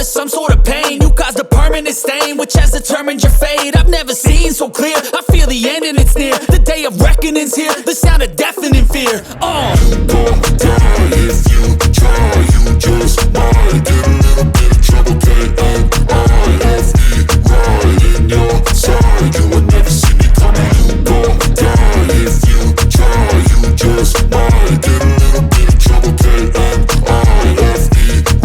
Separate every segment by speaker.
Speaker 1: blood is some sort of pain. You caused a permanent stain, which has determined your fate. I've never seen so clear, I feel the end and it's near. The day of reckoning's here, the sound of deafening fear.
Speaker 2: You gon' die if you try, you just might get a little bit of trouble, K-N-I-F-E, right in your side. You will never see me coming. You gon' die if you try, you just might get a little bit of trouble, K-N-I-F-E,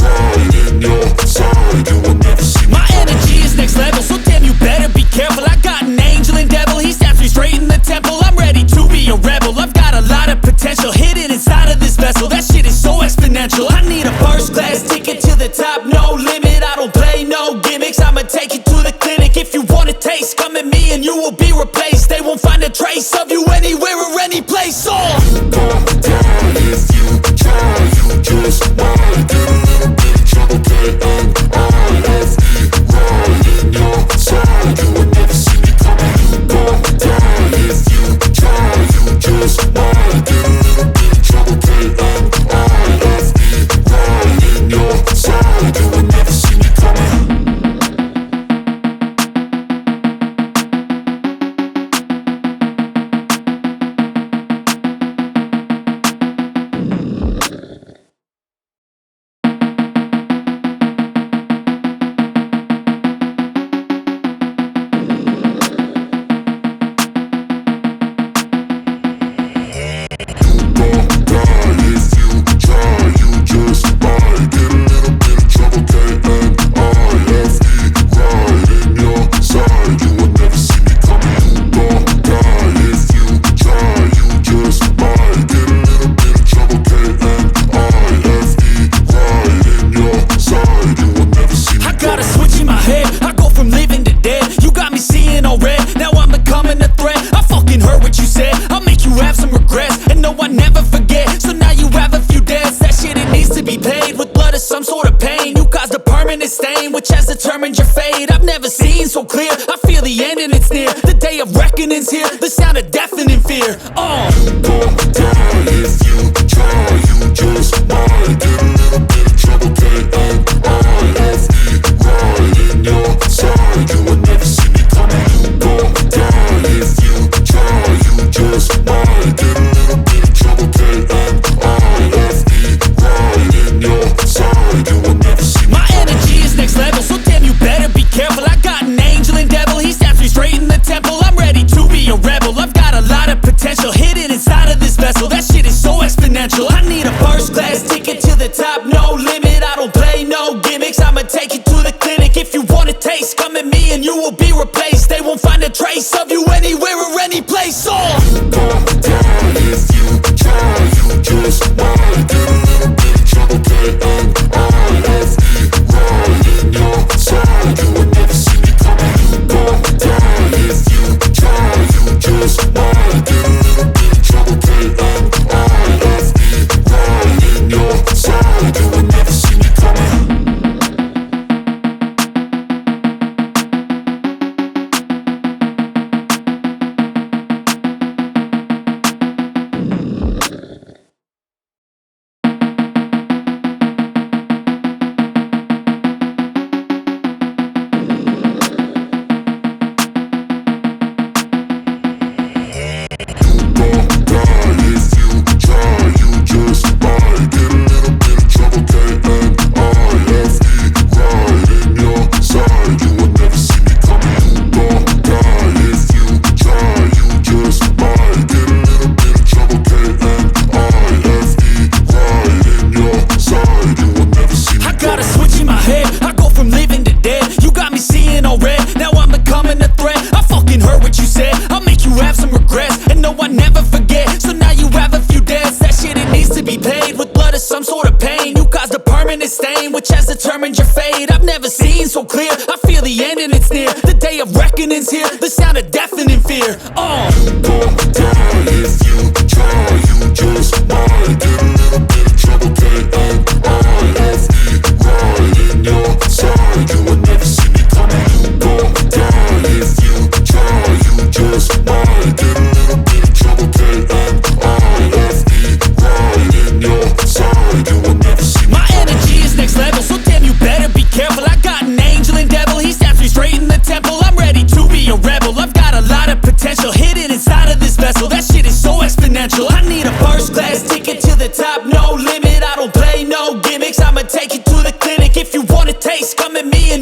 Speaker 2: right in your side. You will never see me
Speaker 1: My energy is next level, so damn you better be careful. I got an angel and devil, he snaps me straight in the temple. I'm ready to be a rebel, I've got a lot of potential hidden inside of this vessel. That shit is so exponential. I need a first class ticket to the top, no limit. I don't play no gimmicks, I'ma take you to the clinic. If you want a taste, come at me and you will be replaced. They won't find a trace of you anywhere or any place.
Speaker 2: You gon' die if you try, you just might get a little bit of trouble, K-N-I-F-E, right in your side. You will never see me coming. You gon' die if you try, you just might get a little bit of trouble, K-N-I-F-E, right in your side. You will never see me coming.
Speaker 1: Stain, which has determined your fate. I've never seen so clear, I feel the end and it's near. The day of reckoning's here, the sound of deafening fear.
Speaker 2: You gon' die if you try, you just might get a little bit of trouble, K-N-I-F-E, right in your side. You will never see me coming. You gon' die if you try, you just might get a little bit of trouble, K-N-I-F-E, right in your side. You will never see me
Speaker 1: My energy is next level, so damn you better be careful. I got an angel and devil, he snaps me straight in the temple. I'm ready to be a rebel, I've got a lot of potential hidden inside of this vessel. That shit is so exponential. I need a first class ticket to the top, no limit. I don't play no gimmicks, I'ma take you to the clinic. If you want a taste, come at me and you will be replaced. They won't find a trace of you anywhere or any place.
Speaker 2: You gon' die if you try, you just might get a little bit of trouble, K-N-I-F-E, right in your side. You will never see me coming. You gon' die if you try, you just might get a little bit of trouble, K-N-I-F-E, right in your side. You will never see me coming.
Speaker 1: Stain, which has determined your fate. I've never seen so clear, I feel the end and it's near. The day of reckoning's here, the sound of deafening fear.
Speaker 2: You gon' die if you try, you just might get a little bit of trouble, K-N-I-F-E, right in your side. You will never see me coming. You gon' die if you try, you just might get a little bit of trouble, K-N-I-F-E, right in your side. You will never see me
Speaker 1: My energy is next level, so damn you better be careful.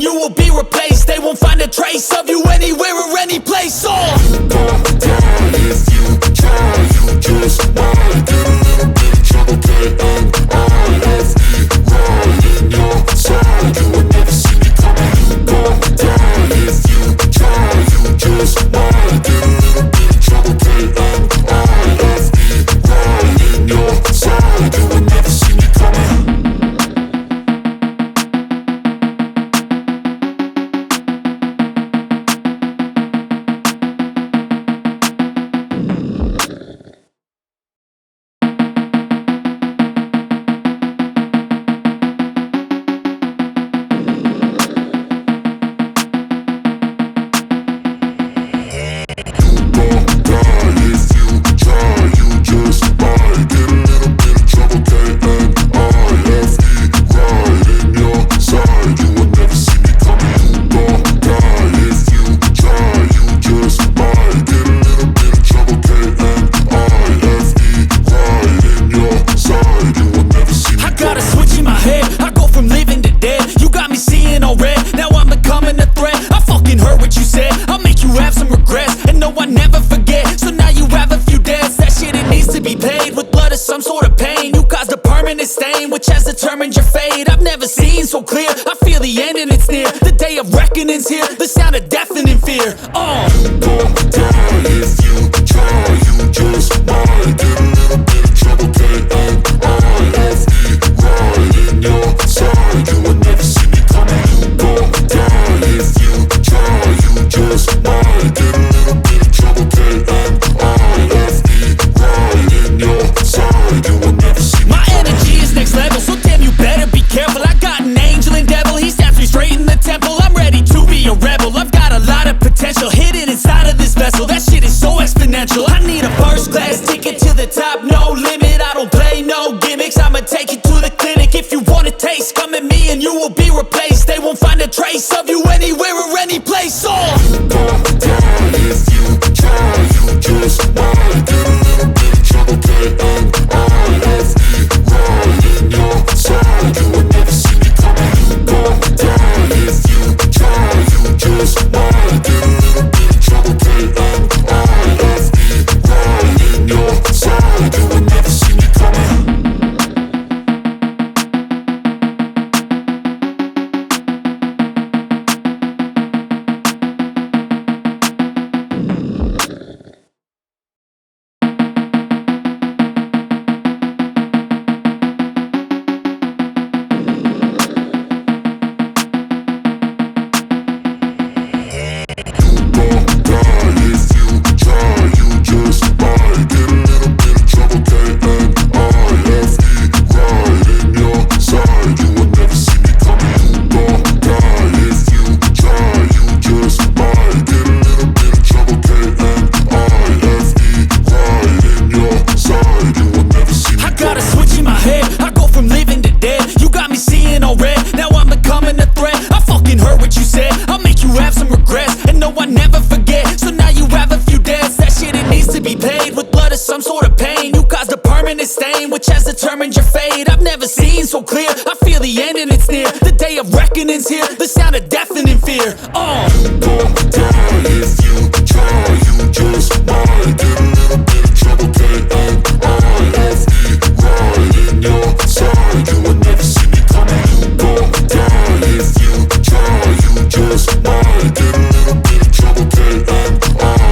Speaker 1: you will be replaced. They won't find a trace of you anywhere or any place. Oh,
Speaker 2: you gon' die if you try. You just might get a little bit of trouble. K-N-I-F-E, right in your side. You would never see me coming. You gon' die if you try. You just might get a little bit of trouble. K-N-I-F-E, right in your side. You would never see me coming.
Speaker 1: Which has determined your fate. I've never seen so clear. I feel the end and it's near. The day of reckoning's here. The sound of deafening fear.
Speaker 2: You gon' die if you try. You just might get a little bit of trouble. K-N-I-F-E, right in your side. You would never see me coming. You gon' die if you try. You just might get a little bit of trouble. K-N-I-F-E, right in your side. You would never see me
Speaker 1: coming. My energy is next level, so damn you better be careful. I got an angel and devil, he snaps me straight in the temple. I'm ready to be a rebel, I've got a lot of potential hidden inside of this vessel. That shit is so exponential. I need a first class ticket to the top, no limit. I don't play no gimmicks, I'ma take you to the clinic. If you want a taste, come at me and you will be replaced. They won't find a trace of you anywhere or any place. Oh,
Speaker 2: you gon' die if you try. You just might get a little bit of trouble. K-N-I-F-E, right in your side. You would never see me coming. You gon' die if you try. You just might get a little bit of trouble. K-N-I-F-E, right in your side. You would never see me coming.
Speaker 1: Which has determined your fate. I've never seen so clear. I feel the end and it's near. The day of reckoning's here. The sound of deafening fear.
Speaker 2: You gon' die if you try. You just might get a little bit of trouble. K-N-I-F-E, right in your side. You would never see me coming. You gon' die if you try. You just might get a little bit of trouble. K-N-I-F-E,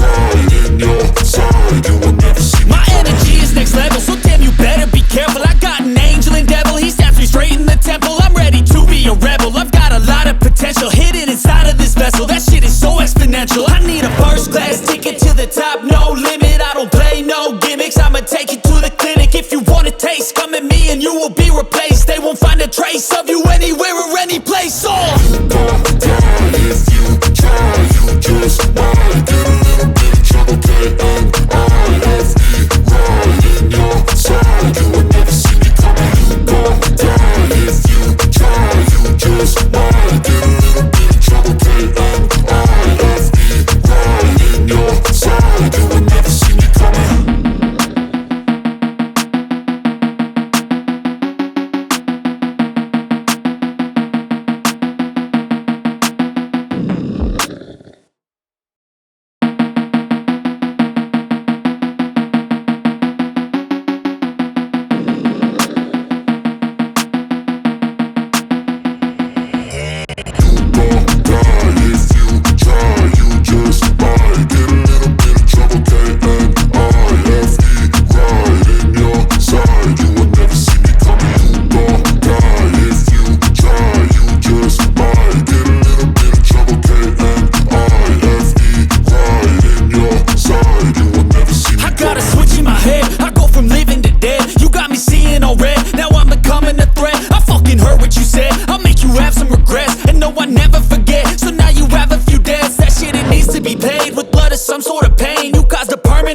Speaker 2: right in your side. You would never see me
Speaker 1: coming. My energy is next level, so damn you better be careful. I got an angel and devil, he snaps me straight in the temple. I'm ready to be a rebel, I've got a lot of potential hidden inside of this vessel. That shit is so exponential. I need a first class ticket to the top, no limit. I don't play no gimmicks, I'ma take you to the clinic. If you want a taste, come at me and you will be replaced. They won't find a trace of you anywhere or any place. Oh,
Speaker 2: you gon' die if you try. You just might get a little bit of trouble. K-N-I-F-E, right in your side. You would never see me coming. You gon' die if you try. You just might get a little bit of trouble. K-N-I-F-E, right in your side. You would never see me coming.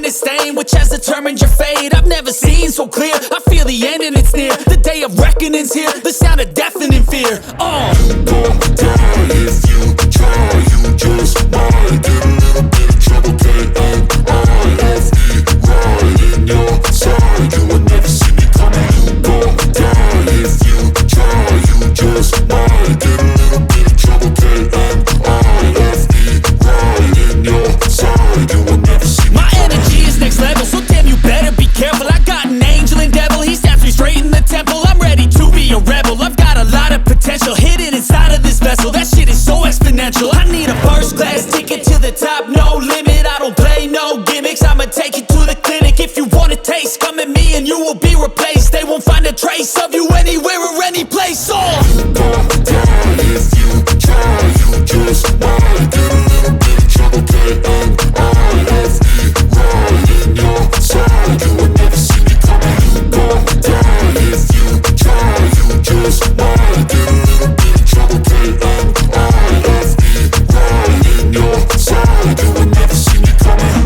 Speaker 1: permanent stain which has determined your fate. I've never seen so clear, I feel the end and it's near. The day of reckoning's here, the sound of deafening fear.
Speaker 2: You gon' die if you try, you just might get a little bit of trouble, K-N-I-F-E, right in your side. You will never see me coming. You gon' die if you try, you just might get a little bit of trouble, K-N-I-F-E, right in your side. You will never see me
Speaker 1: My energy is next level, so damn you better be careful. I got an angel and devil, he snaps me straight in the temple. I'm ready to be a rebel, I've got a lot of potential hidden inside of this vessel. That shit is so exponential. I need a first class ticket to the top, no limit. I don't play no gimmicks, I'ma take you to the clinic. If you want a taste, come at me and you will be replaced. They won't find a trace of you anywhere or any place.
Speaker 2: You gon' die if you try, you just might get a little bit of trouble, K-N-I-F-E, right in your side. You will never see me coming. You gon' die if you try, you just might get a little bit of trouble, K-N-I-F-E, right in your side. You will never see me coming.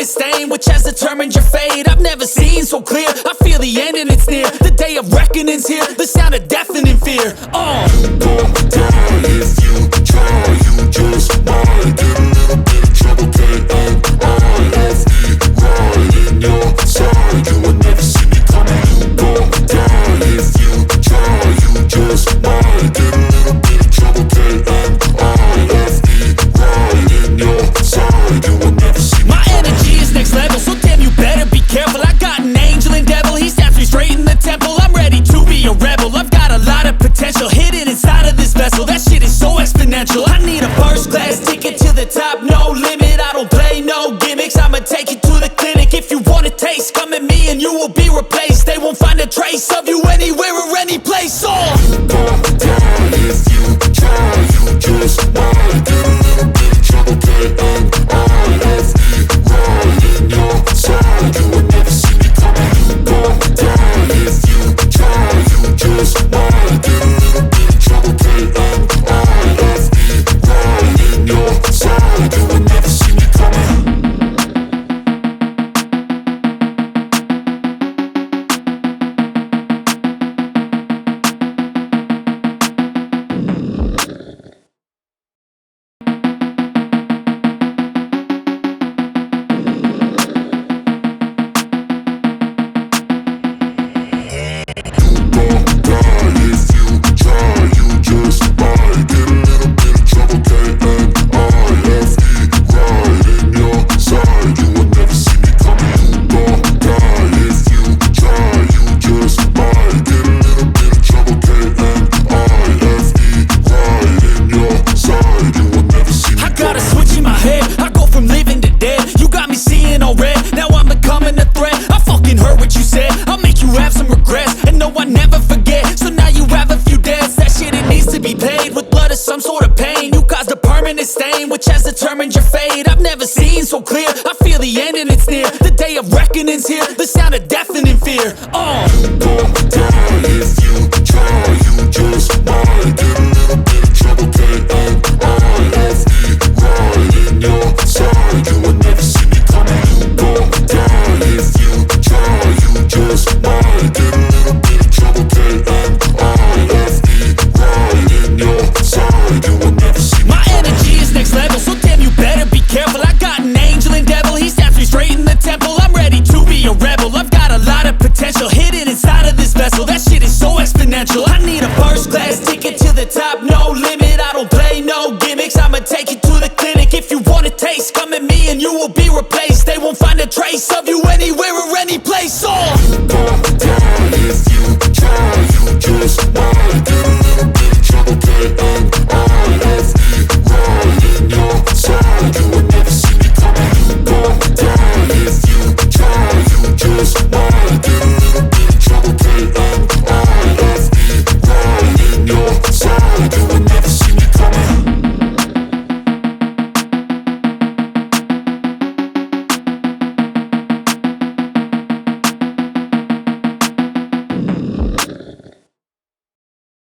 Speaker 1: Stain which has determined your fate. I've never seen so clear, I feel the end and it's near. The day of reckoning's here, the sound of deafening fear.
Speaker 2: You gon' die if you try, you just might get a little bit of trouble, K-N-I-F-E, right in your side. You will never see me coming. You gon' die if you try, you just might get a little bit of trouble, K-N-I-F-E, right in your side. You will never see me
Speaker 1: My energy is next level, so damn you better be careful. I got an angel and devil, he snaps me straight in the temple. I'm ready to be a rebel, I've got a lot of potential hidden inside of this vessel. That shit is so exponential. I need a first class ticket to the top, no limit. I don't play no gimmicks, I'ma take you to the clinic. If you want a taste, come at me and you will be replaced. They won't find a trace of you anywhere or any place.
Speaker 2: You gon' die if you try, you just might get a little bit of trouble, K-N-I-F-E, right in your side. You will never see me coming. You gon' die if you try, you just might get a little bit of trouble, K-N-I-F-E, right in your side. You will never see me coming.
Speaker 1: Stain which has determined your fate. I've never seen so clear, I feel the end and it's near. The day of reckoning's here, the sound of deafening fear.
Speaker 2: You gon' die if you try, you just might get a little